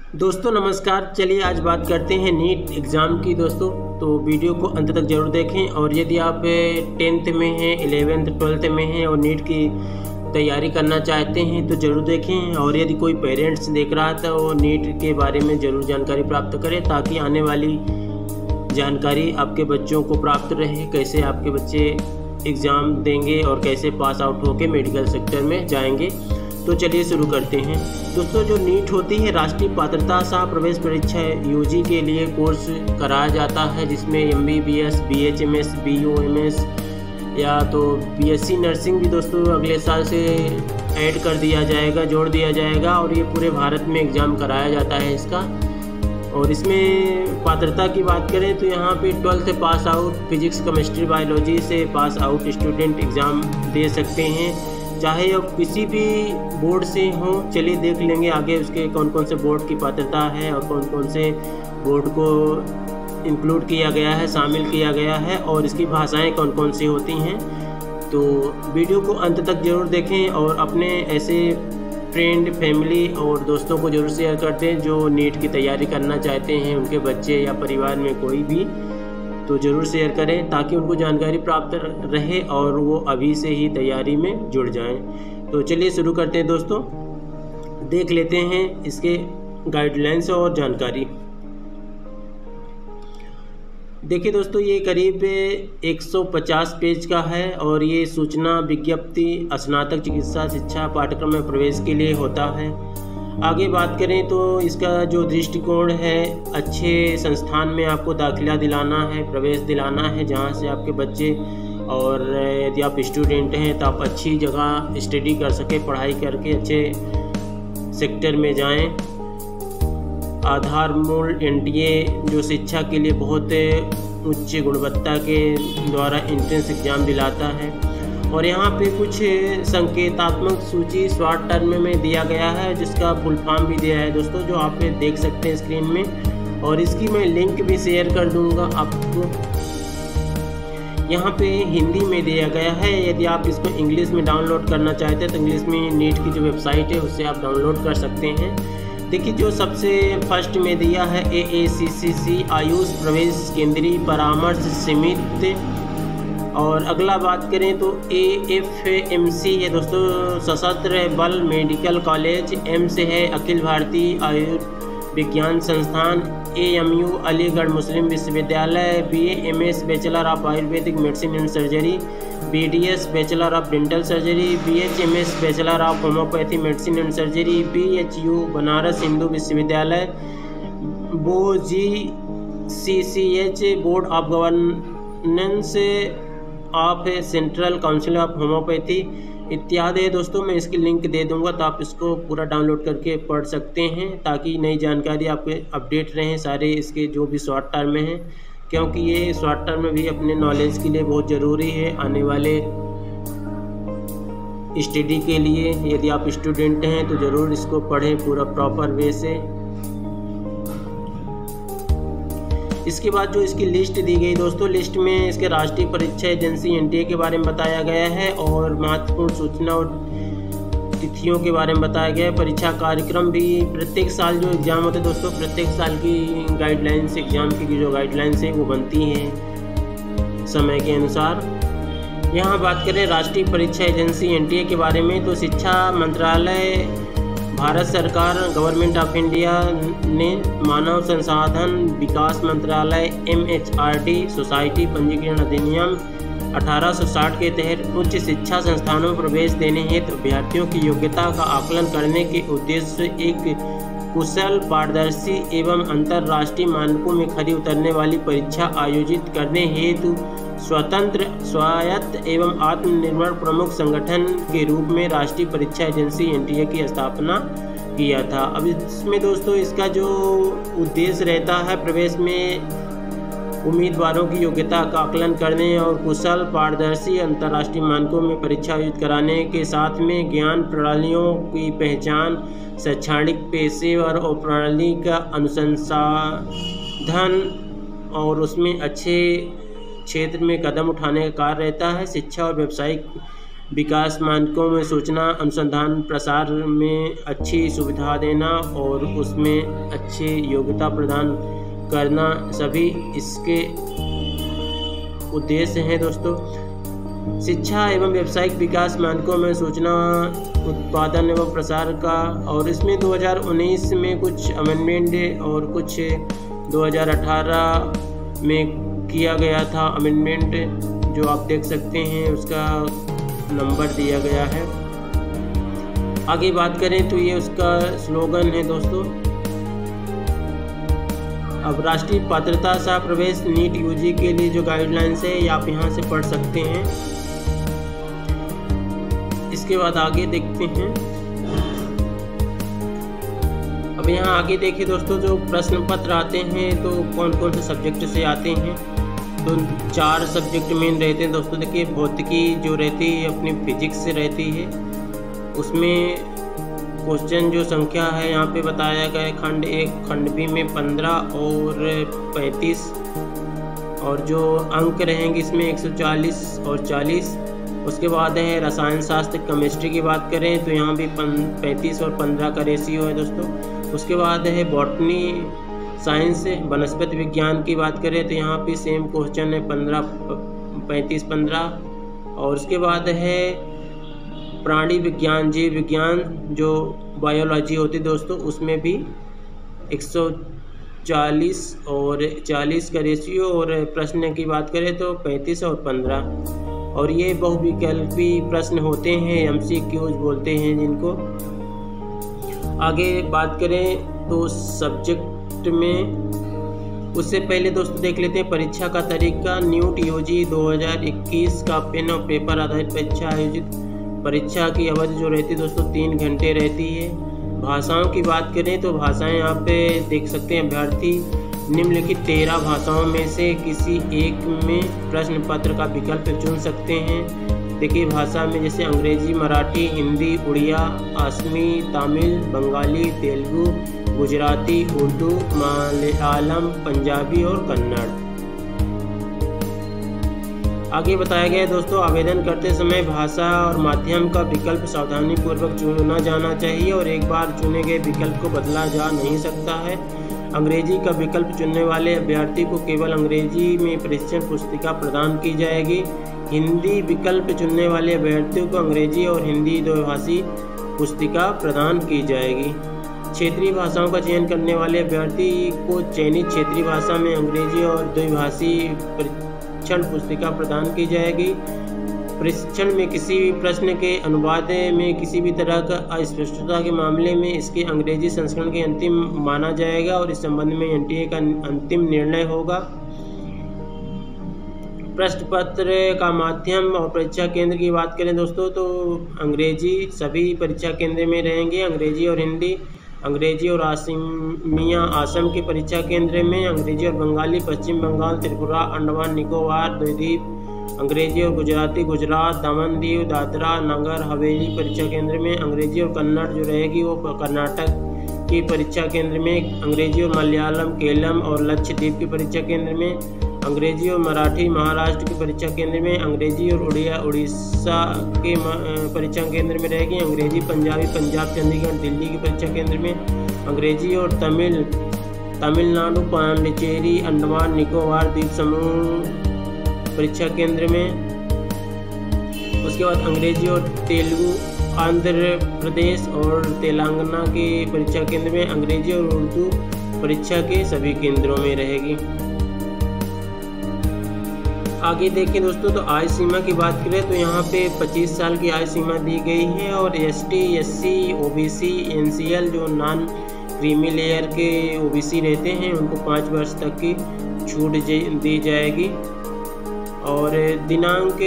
दोस्तों नमस्कार। चलिए आज बात करते हैं नीट एग्ज़ाम की दोस्तों। तो वीडियो को अंत तक ज़रूर देखें और यदि आप 10th में हैं, 11th 12th में हैं और नीट की तैयारी करना चाहते हैं तो ज़रूर देखें। और यदि कोई पेरेंट्स देख रहा था वो नीट के बारे में ज़रूर जानकारी प्राप्त करें ताकि आने वाली जानकारी आपके बच्चों को प्राप्त रहे, कैसे आपके बच्चे एग्ज़ाम देंगे और कैसे पास आउट होकर मेडिकल सेक्टर में जाएंगे। तो चलिए शुरू करते हैं दोस्तों। जो नीट होती है राष्ट्रीय पात्रता सह प्रवेश परीक्षा यूजी के लिए कोर्स कराया जाता है, जिसमें MBBS, BHMS, BOMS या तो BSc नर्सिंग भी दोस्तों अगले साल से ऐड कर दिया जाएगा, जोड़ दिया जाएगा। और ये पूरे भारत में एग्ज़ाम कराया जाता है इसका। और इसमें पात्रता की बात करें तो यहाँ पे 12th pass out physics, chemistry, biology से पास आउट स्टूडेंट एग्ज़ाम दे सकते हैं, चाहे अब किसी भी बोर्ड से हो। चलिए देख लेंगे आगे उसके कौन कौन से बोर्ड की पात्रता है और कौन कौन से बोर्ड को इंक्लूड किया गया है, शामिल किया गया है और इसकी भाषाएं कौन कौन सी होती हैं। तो वीडियो को अंत तक ज़रूर देखें और अपने ऐसे फ्रेंड, फैमिली और दोस्तों को ज़रूर शेयर कर दें जो नीट की तैयारी करना चाहते हैं, उनके बच्चे या परिवार में कोई भी। तो ज़रूर शेयर करें ताकि उनको जानकारी प्राप्त रहे और वो अभी से ही तैयारी में जुड़ जाएं। तो चलिए शुरू करते हैं दोस्तों। देख लेते हैं इसके गाइडलाइंस और जानकारी। देखिए दोस्तों, ये करीब 150 पेज का है और ये सूचना विज्ञप्ति स्नातक चिकित्सा शिक्षा पाठ्यक्रम में प्रवेश के लिए होता है। आगे बात करें तो इसका जो दृष्टिकोण है, अच्छे संस्थान में आपको दाखिला दिलाना है, प्रवेश दिलाना है जहां से आपके बच्चे, और यदि आप स्टूडेंट हैं तो आप अच्छी जगह स्टडी कर सके, पढ़ाई करके अच्छे सेक्टर में जाएं। आधारमूल NTA जो शिक्षा के लिए बहुत उच्च गुणवत्ता के द्वारा एंट्रेंस एग्ज़ाम दिलाता है। और यहाँ पे कुछ संकेतात्मक सूची शॉर्ट टर्म में दिया गया है जिसका फुल फॉर्म भी दिया है दोस्तों, जो आप देख सकते हैं स्क्रीन में। और इसकी मैं लिंक भी शेयर कर दूंगा आपको। यहाँ पे हिंदी में दिया गया है। यदि आप इसको इंग्लिश में डाउनलोड करना चाहते हैं तो इंग्लिश में नीट की जो वेबसाइट है उससे आप डाउनलोड कर सकते हैं। देखिए जो सबसे फर्स्ट में दिया है AACCC आयुष प्रवेश केंद्रीय परामर्श समिति। और अगला बात करें तो AFMC है दोस्तों, सशस्त्र बल मेडिकल कॉलेज। M से है अखिल भारतीय आयुर्विज्ञान संस्थान। AMU अलीगढ़ मुस्लिम विश्वविद्यालय। BAMS bachelor of Ayurvedic medicine and surgery. BDS bachelor of dental surgery. BHMS bachelor of homeopathy medicine and surgery. BHU Banaras Hindu विश्वविद्यालय। BOGCCH board of governance of central council of homeopathy इत्यादि है दोस्तों। मैं इसकी लिंक दे दूंगा तो आप इसको पूरा डाउनलोड करके पढ़ सकते हैं ताकि नई जानकारी आपके अपडेट रहें सारे इसके जो भी शॉर्ट टर्म में हैं, क्योंकि ये शॉर्ट टर्म में भी अपने नॉलेज के लिए बहुत ज़रूरी है आने वाले स्टडी के लिए। यदि आप स्टूडेंट हैं तो ज़रूर इसको पढ़ें पूरा प्रॉपर वे से। इसके बाद जो इसकी लिस्ट दी गई दोस्तों, लिस्ट में इसके राष्ट्रीय परीक्षा एजेंसी NTA के बारे में बताया गया है और महत्वपूर्ण सूचना और तिथियों के बारे में बताया गया है। परीक्षा कार्यक्रम भी प्रत्येक साल जो एग्ज़ाम होते हैं दोस्तों, प्रत्येक साल की गाइडलाइंस, एग्ज़ाम की जो गाइडलाइंस है वो बनती हैं समय के अनुसार। यहाँ बात करें राष्ट्रीय परीक्षा एजेंसी NTA के बारे में तो शिक्षा मंत्रालय, भारत सरकार, गवर्नमेंट ऑफ इंडिया ने मानव संसाधन विकास मंत्रालय MHRD सोसाइटी पंजीकरण अधिनियम 1860 के तहत उच्च शिक्षा संस्थानों में प्रवेश देने हेतु अभ्यर्थियों की योग्यता का आकलन करने के उद्देश्य से एक कुशल, पारदर्शी एवं अंतर्राष्ट्रीय मानकों में खरी उतरने वाली परीक्षा आयोजित करने हेतु स्वतंत्र, स्वायत्त एवं आत्मनिर्भर प्रमुख संगठन के रूप में राष्ट्रीय परीक्षा एजेंसी NTA की स्थापना किया था। अब इसमें दोस्तों इसका जो उद्देश्य रहता है, प्रवेश में उम्मीदवारों की योग्यता का आकलन करने और कुशल, पारदर्शी, अंतर्राष्ट्रीय मानकों में परीक्षा आयोजित कराने के साथ में ज्ञान प्रणालियों की पहचान, शैक्षणिक, पेशेवर और प्रणाली का अनुसंधान और उसमें अच्छे क्षेत्र में कदम उठाने का कार्य रहता है। शिक्षा और व्यावसायिक विकास मानकों में सूचना अनुसंधान प्रसार में अच्छी सुविधा देना और उसमें अच्छी योग्यता प्रदान करना सभी इसके उद्देश्य हैं दोस्तों। शिक्षा एवं व्यावसायिक विकास मानकों में सूचना उत्पादन एवं प्रसार का, और इसमें 2019 में कुछ अमेंडमेंट और कुछ 2018 में किया गया था अमेंडमेंट, जो आप देख सकते हैं उसका नंबर दिया गया है। आगे बात करें तो ये उसका स्लोगन है दोस्तों। अब राष्ट्रीय पात्रता सह प्रवेश नीट यूजी के लिए जो गाइडलाइंस है ये आप यहाँ से पढ़ सकते हैं। इसके बाद आगे देखते हैं। अब यहाँ आगे देखिए दोस्तों, जो प्रश्न पत्र आते हैं तो कौन कौन से सब्जेक्ट से आते हैं। तो 4 सब्जेक्ट मेन रहते हैं दोस्तों। देखिए भौतिकी जो रहती है अपनी फिजिक्स से रहती है, उसमें क्वेश्चन जो संख्या है यहाँ पे बताया गया है खंड 1 खंड बी में 15 और 35, और जो अंक रहेंगे इसमें 140 और 40। उसके बाद है रसायन शास्त्र केमिस्ट्री की बात करें तो यहाँ भी 35 और 15 का रेशियो है दोस्तों। उसके बाद है बॉटनी साइंस वनस्पति विज्ञान की बात करें तो यहाँ पे सेम क्वेश्चन है 35-15। और उसके बाद है प्राणी विज्ञान जीव विज्ञान जो बायोलॉजी होती है दोस्तों, उसमें भी 140 और 40 का रेशियो, और प्रश्न की बात करें तो 35 और 15। और ये बहुविकल्पी प्रश्न होते हैं, MCQs बोलते हैं जिनको। आगे बात करें तो सब्जेक्ट में, उससे पहले दोस्तों देख लेते हैं परीक्षा का तरीका। न्यूट यूजी 2021 का पेन और पेपर आधारित परीक्षा आयोजित। परीक्षा की अवधि जो रहती है दोस्तों 3 घंटे रहती है। भाषाओं की बात करें तो भाषाएं यहाँ पे देख सकते हैं अभ्यर्थी निम्नलिखित 13 भाषाओं में से किसी एक में प्रश्न पत्र का विकल्प चुन सकते हैं। देखिए भाषा में जैसे अंग्रेजी, मराठी, हिंदी, उड़िया, असमी, तमिल, बंगाली, तेलुगु, गुजराती, उर्दू, मलयालम, पंजाबी और कन्नड़। आगे बताया गया है दोस्तों, आवेदन करते समय भाषा और माध्यम का विकल्प सावधानीपूर्वक चुना जाना चाहिए और एक बार चुने गए विकल्प को बदला जा नहीं सकता है। अंग्रेजी का विकल्प चुनने वाले अभ्यर्थी को केवल अंग्रेजी में परीक्षण पुस्तिका प्रदान की जाएगी। हिंदी विकल्प चुनने वाले अभ्यर्थियों को अंग्रेजी और हिंदी द्विभाषी पुस्तिका प्रदान की जाएगी। क्षेत्रीय भाषाओं का चयन करने वाले अभ्यर्थी को चयनित क्षेत्रीय भाषा में अंग्रेजी और द्विभाषी परीक्षण पुस्तिका प्रदान की जाएगी। परीक्षण में किसी भी प्रश्न के अनुवाद में किसी भी तरह का अस्पष्टता के मामले में इसके अंग्रेजी संस्करण के अंतिम माना जाएगा और इस संबंध में NTA का अंतिम निर्णय होगा। प्रश्न पत्र का माध्यम और परीक्षा केंद्र की बात करें दोस्तों तो अंग्रेजी सभी परीक्षा केंद्र में रहेंगे, अंग्रेजी और हिंदी। अंग्रेजी और असमिया असम के परीक्षा केंद्र में, अंग्रेजी और बंगाली पश्चिम बंगाल, त्रिपुरा, अंडमान निकोबार द्वीप, अंग्रेजी और गुजराती गुजरात, दमन दीव, दादरा नगर हवेली परीक्षा केंद्र में, अंग्रेजी और कन्नड़ जो रहेगी वो कर्नाटक की परीक्षा केंद्र में, अंग्रेजी और मलयालम केरल और लक्षद्वीप की परीक्षा केंद्र में, अंग्रेजी और मराठी महाराष्ट्र की परीक्षा केंद्र में, अंग्रेजी और उड़िया उड़ीसा के परीक्षा केंद्र में रहेगी, अंग्रेजी पंजाबी पंजाब चंडीगढ़ दिल्ली की परीक्षा केंद्र में, अंग्रेजी और तमिलनाडु पांडिचेरी अंडमान निकोबार द्वीप समूह परीक्षा केंद्र में। उसके बाद अंग्रेजी और तेलुगु आंध्र प्रदेश और तेलंगाना के परीक्षा केंद्र में, अंग्रेजी और उर्दू परीक्षा के सभी केंद्रों में रहेगी। आगे देखें दोस्तों तो आयु सीमा की बात करें तो यहाँ पे 25 साल की आयु सीमा दी गई है और ST SC OBC NCL जो नॉन क्रीमी लेयर के OBC रहते हैं उनको 5 वर्ष तक की छूट दी जाएगी। और दिनांक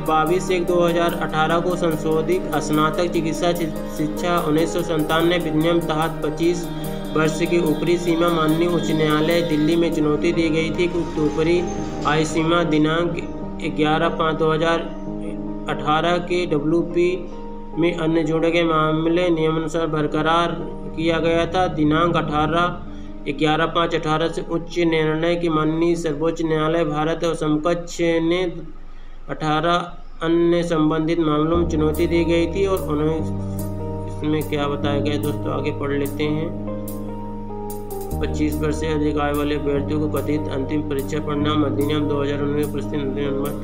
22/1/2018 को संशोधित स्नातक चिकित्सा शिक्षा 1997 अधिनियम तहत 25 वर्ष की ऊपरी सीमा माननीय उच्च न्यायालय दिल्ली में चुनौती दी गई थी। कुछ ऊपरी आयु सीमा दिनांक 11/5/2018 के WP में अन्य जोड़े गए मामले नियमानुसार बरकरार किया गया था। दिनांक 11/5/18 से उच्च न्यायालय के माननीय सर्वोच्च न्यायालय भारत और समकक्ष ने 18 अन्य संबंधित मामलों में चुनौती दी गई थी और उन्हें इसमें क्या बताया गया दोस्तों, आगे पढ़ लेते हैं। 25 वर्ष से अधिक आयु वाले अभ्यर्थियों को कथित अंतिम परीक्षा परिणाम अधिनियम 2019 प्रस्तुत अनुमत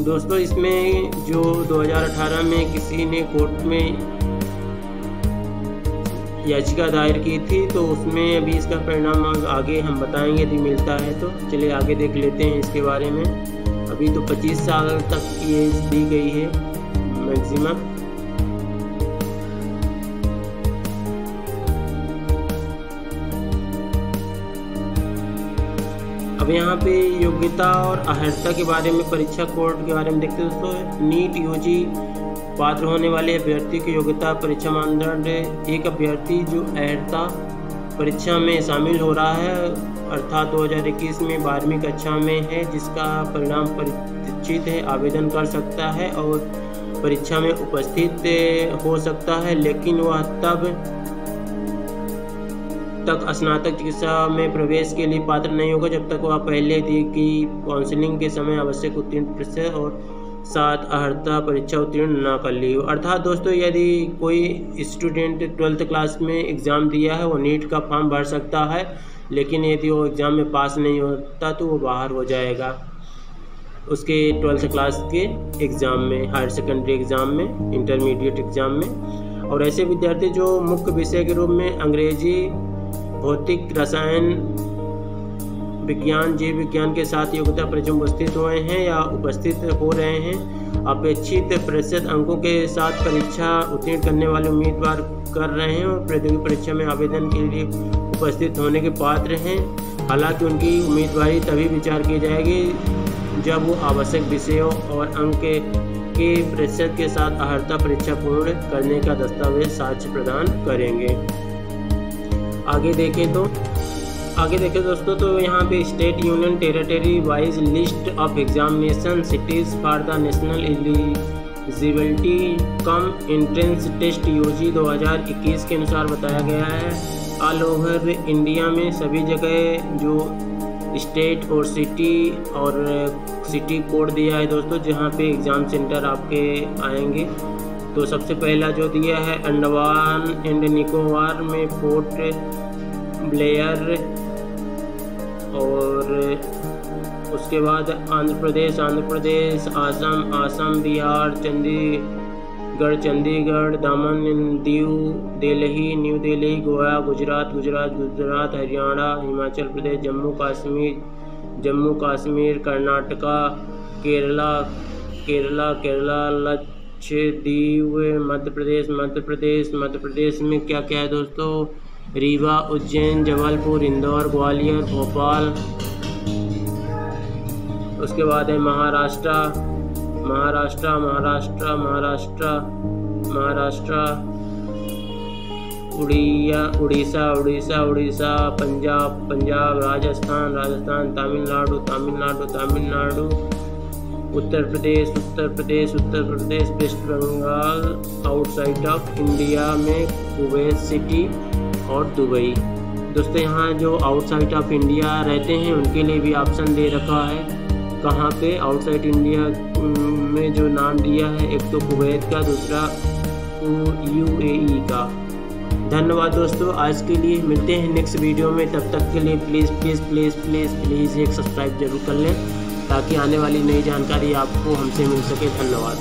दोस्तों, इसमें जो 2018 में किसी ने कोर्ट में याचिका दायर की थी, तो उसमें अभी इसका परिणाम आगे हम बताएंगे यदि मिलता है तो। चलिए आगे देख लेते हैं इसके बारे में। अभी तो 25 साल तक की एज दी गई है मैक्सिमम। अब यहाँ पे योग्यता और अर्हता के बारे में, परीक्षा कोड के बारे में देखते हैं दोस्तों। नीट यूजी पात्र होने वाले अभ्यर्थी की योग्यता परीक्षा मानदंड: एक अभ्यर्थी जो अर्हता परीक्षा में शामिल हो रहा है अर्थात 2021 में 12वीं कक्षा में है, जिसका परिणाम परिचित है, आवेदन कर सकता है और परीक्षा में उपस्थित हो सकता है, लेकिन वह तब तक स्नातक चिकित्सा में प्रवेश के लिए पात्र नहीं होगा जब तक वह पहले दी की काउंसलिंग के समय आवश्यक उत्तीर्ण प्रतिशत और साथ अर्हता परीक्षा उत्तीर्ण न कर ली हो। अर्थात दोस्तों, यदि कोई स्टूडेंट 12th क्लास में एग्ज़ाम दिया है वो नीट का फॉर्म भर सकता है, लेकिन यदि वो एग्ज़ाम में पास नहीं होता तो वो बाहर हो जाएगा उसके 12th क्लास के एग्ज़ाम में, हायर सेकेंडरी एग्ज़ाम में, इंटरमीडिएट एग्ज़ाम में। और ऐसे विद्यार्थी जो मुख्य विषय के रूप में अंग्रेजी, भौतिक, रसायन विज्ञान, जीव विज्ञान के साथ योग्यता परीक्षा में उपस्थित हुए हैं या उपस्थित हो रहे हैं, अपेक्षित प्रतिशत अंकों के साथ परीक्षा उत्तीर्ण करने वाले उम्मीदवार कर रहे हैं और प्रौद्योगिकी परीक्षा में आवेदन के लिए उपस्थित होने के पात्र हैं। हालांकि उनकी उम्मीदवारी तभी विचार की जाएगी जब वो आवश्यक विषयों और अंक के प्रतिशत के साथ अर्हता परीक्षा पूर्ण करने का दस्तावेज साक्ष्य प्रदान करेंगे। आगे देखें दोस्तों, तो यहाँ पे state union territory wise list of examination cities for the national eligibility cum entrance test UG 2021 के अनुसार बताया गया है। ऑल ओवर इंडिया में सभी जगह जो स्टेट और सिटी कोड दिया है दोस्तों, जहाँ पे एग्ज़ाम सेंटर आपके आएंगे। तो सबसे पहला जो दिया है अंडमान एंड निकोबार में पोर्ट ब्लेयर, और उसके बाद आंध्र प्रदेश, आसाम, बिहार, चंडीगढ़, दमन एंड दीव, न्यू दिल्ली, गोवा, गुजरात, हरियाणा, हिमाचल प्रदेश, जम्मू कश्मीर, कर्नाटका, केरला, लक्षद्वीप, मध्य प्रदेश में क्या क्या है दोस्तों, रीवा, उज्जैन, जबलपुर, इंदौर, ग्वालियर, भोपाल। उसके बाद है Maharashtra, Orissa, Punjab, Rajasthan, Tamil Nadu, Uttar Pradesh, West Bengal, outside of India में कुवैत सिटी और दुबई। दोस्तों, यहाँ जो आउटसाइड ऑफ इंडिया रहते हैं उनके लिए भी ऑप्शन दे रखा है। कहाँ पे आउटसाइड इंडिया में जो नाम दिया है, एक तो कुवैत का, दूसरा UAE का। धन्यवाद दोस्तों, आज के लिए मिलते हैं नेक्स्ट वीडियो में। तब तक के लिए प्लीज़ एक सब्सक्राइब जरूर कर लें ताकि आने वाली नई जानकारी आपको हमसे मिल सके। धन्यवाद।